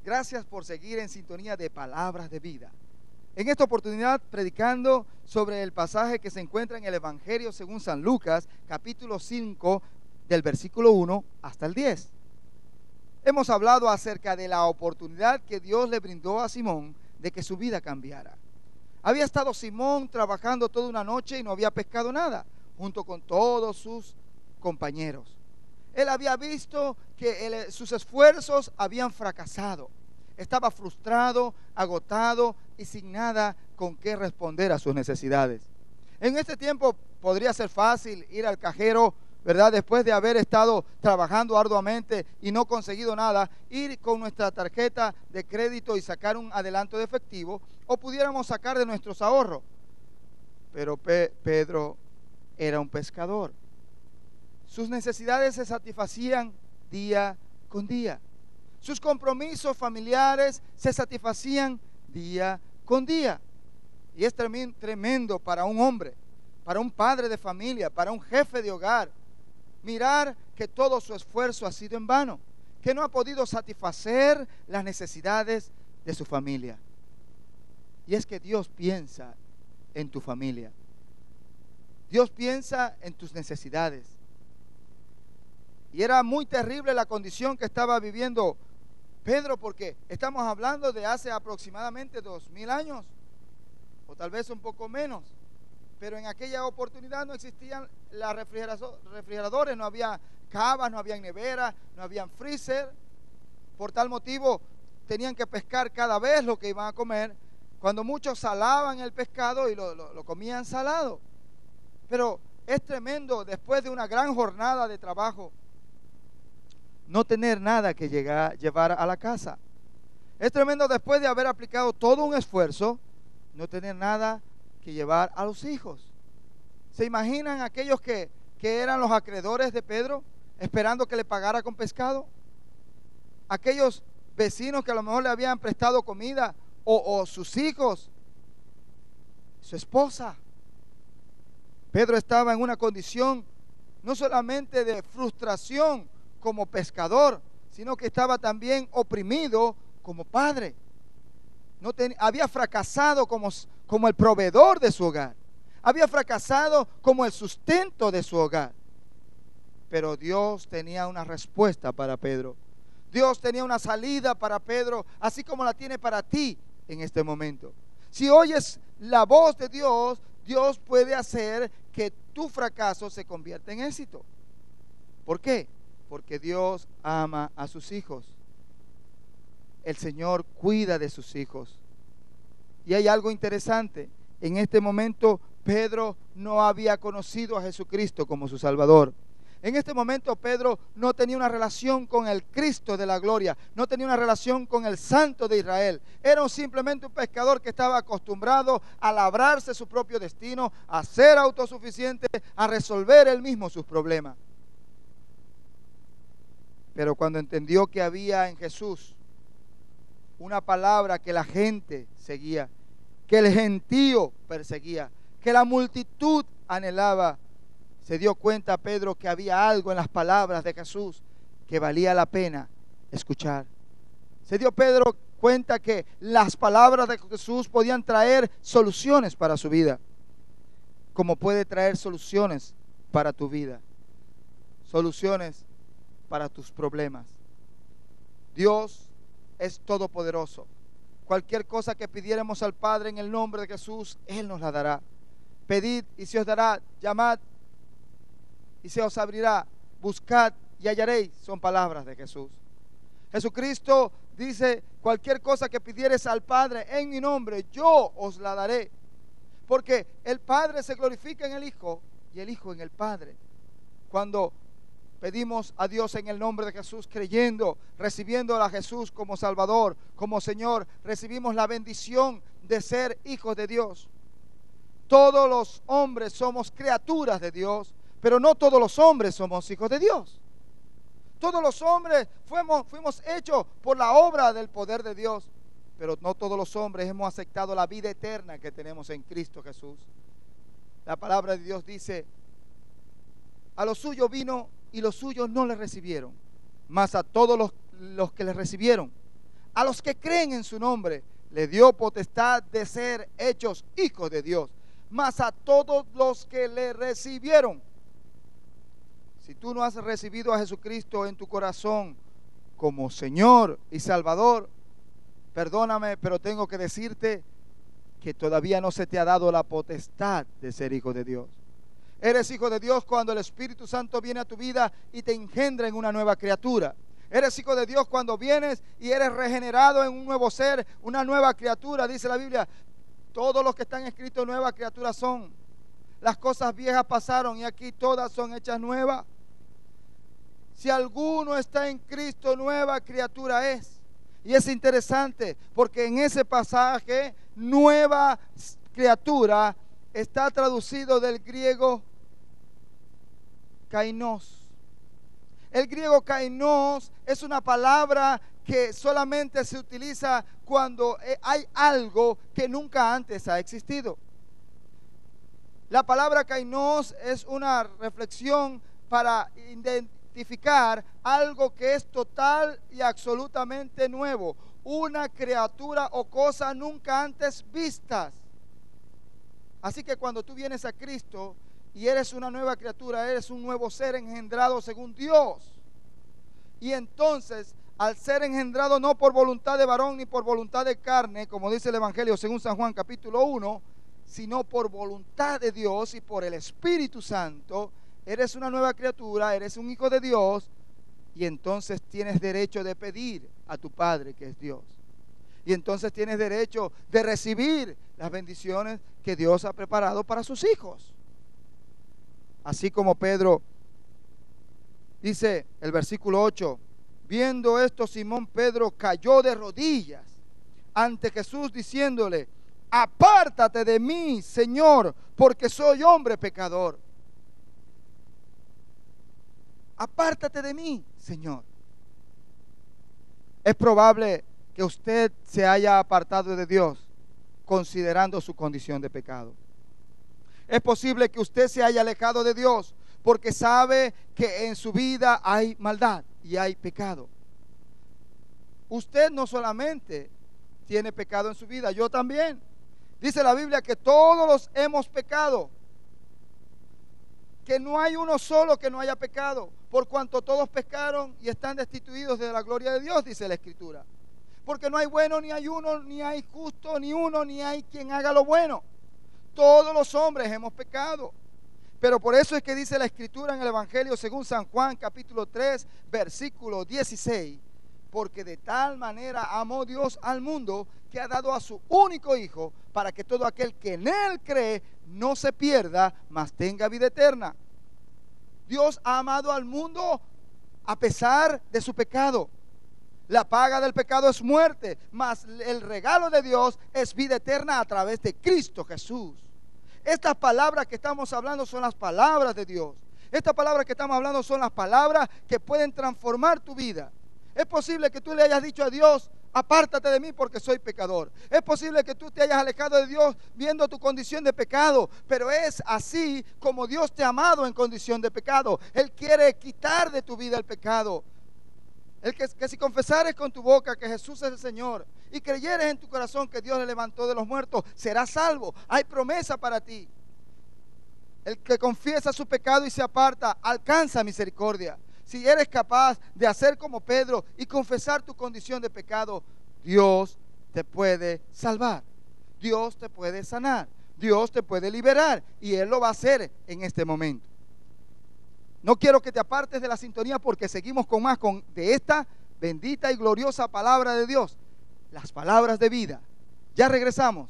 Gracias por seguir en sintonía de Palabras de Vida. En esta oportunidad predicando sobre el pasaje que se encuentra en el Evangelio según San Lucas, capítulo 5, del versículo 1 hasta el 10. Hemos hablado acerca de la oportunidad que Dios le brindó a Simón de que su vida cambiara. Había estado Simón trabajando toda una noche y no había pescado nada, junto con todos sus compañeros. Él había visto que sus esfuerzos habían fracasado. Estaba frustrado, agotado y sin nada con qué responder a sus necesidades. En este tiempo podría ser fácil ir al cajero, ¿verdad? Después de haber estado trabajando arduamente y no conseguido nada, ir con nuestra tarjeta de crédito y sacar un adelanto de efectivo, o pudiéramos sacar de nuestros ahorros. Pero Pedro era un pescador. Sus necesidades se satisfacían día con día. Sus compromisos familiares se satisfacían día con día. Y es tremendo para un hombre, para un padre de familia, para un jefe de hogar, mirar que todo su esfuerzo ha sido en vano, que no ha podido satisfacer las necesidades de su familia. Y es que Dios piensa en tu familia. Dios piensa en tus necesidades. Y era muy terrible la condición que estaba viviendo Pedro, porque estamos hablando de hace aproximadamente 2000 años, o tal vez un poco menos. Pero en aquella oportunidad no existían los refrigeradores, no había cavas, no había nevera, no había freezer. Por tal motivo tenían que pescar cada vez lo que iban a comer. Cuando muchos salaban el pescado y lo comían salado. Pero es tremendo después de una gran jornada de trabajo no tener nada que llevar a la casa. Es tremendo después de haber aplicado todo un esfuerzo no tener nada que llevar a los hijos. ¿Se imaginan aquellos que eran los acreedores de Pedro, esperando que le pagara con pescado? Aquellos vecinos que a lo mejor le habían prestado comida, o sus hijos, su esposa. Pedro estaba en una condición no solamente de frustración como pescador, sino que estaba también oprimido como padre. Había fracasado como el proveedor de su hogar. Había fracasado como el sustento de su hogar. Pero Dios tenía una respuesta para Pedro. Dios tenía una salida para Pedro, así como la tiene para ti en este momento. Si oyes la voz de Dios, Dios puede hacer que tu fracaso se convierta en éxito. ¿Por qué? Porque Dios ama a sus hijos. El Señor cuida de sus hijos. Y hay algo interesante. En este momento Pedro no había conocido a Jesucristo como su Salvador. En este momento Pedro no tenía una relación con el Cristo de la gloria, no tenía una relación con el Santo de Israel. Era simplemente un pescador que estaba acostumbrado a labrarse su propio destino, a ser autosuficiente, a resolver él mismo sus problemas. Pero cuando entendió que había en Jesús una palabra que la gente seguía, que el gentío perseguía, que la multitud anhelaba, se dio cuenta Pedro que había algo en las palabras de Jesús que valía la pena escuchar. Se dio Pedro cuenta que las palabras de Jesús podían traer soluciones para su vida, como puede traer soluciones para tu vida, soluciones para tus problemas. Dios es todopoderoso. Cualquier cosa que pidiéramos al Padre en el nombre de Jesús, Él nos la dará. Pedid y se os dará, llamad y se os abrirá, buscad y hallaréis, son palabras de Jesús. Jesucristo dice, cualquier cosa que pidieres al Padre en mi nombre, yo os la daré. Porque el Padre se glorifica en el Hijo y el Hijo en el Padre. Cuando pedimos a Dios en el nombre de Jesús, creyendo, recibiendo a Jesús como Salvador, como Señor, recibimos la bendición de ser hijos de Dios. Todos los hombres somos criaturas de Dios, pero no todos los hombres somos hijos de Dios. Todos los hombres fuimos hechos por la obra del poder de Dios, pero no todos los hombres hemos aceptado la vida eterna que tenemos en Cristo Jesús. La palabra de Dios dice, a los suyos vino y los suyos no le recibieron, mas a todos los que le recibieron, A los que creen en su nombre, le dio potestad de ser hechos hijos de Dios. Mas a todos los que le recibieron. Si tú no has recibido a Jesucristo en tu corazón como Señor y Salvador, perdóname, pero tengo que decirte que todavía no se te ha dado la potestad de ser hijo de Dios. Eres hijo de Dios cuando el Espíritu Santo viene a tu vida y te engendra en una nueva criatura. Eres hijo de Dios cuando vienes y eres regenerado en un nuevo ser, una nueva criatura. Dice la Biblia, todos los que están escritos nuevas criaturas son. Las cosas viejas pasaron y aquí todas son hechas nuevas. Si alguno está en Cristo, nueva criatura es. Y es interesante porque en ese pasaje, nueva criatura, está traducido del griego kainos. El griego kainos es una palabra que solamente se utiliza cuando hay algo que nunca antes ha existido. La palabra kainos es una reflexión para identificar algo que es total y absolutamente nuevo, una criatura o cosa nunca antes vistas. Así que cuando tú vienes a Cristo y eres una nueva criatura, eres un nuevo ser engendrado según Dios. Y entonces, al ser engendrado no por voluntad de varón ni por voluntad de carne, como dice el Evangelio según San Juan capítulo 1, sino por voluntad de Dios y por el Espíritu Santo, eres una nueva criatura, eres un hijo de Dios, y entonces tienes derecho de pedir a tu Padre que es Dios. Y entonces tienes derecho de recibir las bendiciones que Dios ha preparado para sus hijos. Así como Pedro dice el versículo 8, viendo esto Simón Pedro cayó de rodillas ante Jesús diciéndole, apártate de mí, Señor, porque soy hombre pecador. Apártate de mí, Señor. Es probable que usted se haya apartado de Dios considerando su condición de pecado. Es posible que usted se haya alejado de Dios porque sabe que en su vida hay maldad y hay pecado. Usted no solamente tiene pecado en su vida, yo también. Dice la Biblia que todos los hemos pecado, que no hay uno solo que no haya pecado, por cuanto todos pecaron y están destituidos de la gloria de Dios, dice la Escritura. Porque no hay bueno, ni hay uno, ni hay justo, ni uno, ni hay quien haga lo bueno. Todos los hombres hemos pecado. Pero por eso es que dice la Escritura en el Evangelio según San Juan capítulo 3 versículo 16, porque de tal manera amó Dios al mundo que ha dado a su único Hijo para que todo aquel que en Él cree no se pierda, mas tenga vida eterna. Dios ha amado al mundo a pesar de su pecado. La paga del pecado es muerte, mas el regalo de Dios es vida eterna a través de Cristo Jesús. Estas palabras que estamos hablando son las palabras de Dios. Estas palabras que estamos hablando son las palabras que pueden transformar tu vida. Es posible que tú le hayas dicho a Dios, apártate de mí porque soy pecador. Es posible que tú te hayas alejado de Dios viendo tu condición de pecado, pero es así como Dios te ha amado en condición de pecado. Él quiere quitar de tu vida el pecado. Que si confesares con tu boca que Jesús es el Señor y creyeres en tu corazón que Dios le levantó de los muertos, serás salvo. Hay promesa para ti. El que confiesa su pecado y se aparta, alcanza misericordia. Si eres capaz de hacer como Pedro y confesar tu condición de pecado, Dios te puede salvar. Dios te puede sanar. Dios te puede liberar. Y Él lo va a hacer en este momento. No quiero que te apartes de la sintonía porque seguimos con más de esta bendita y gloriosa palabra de Dios. Las palabras de vida. Ya regresamos.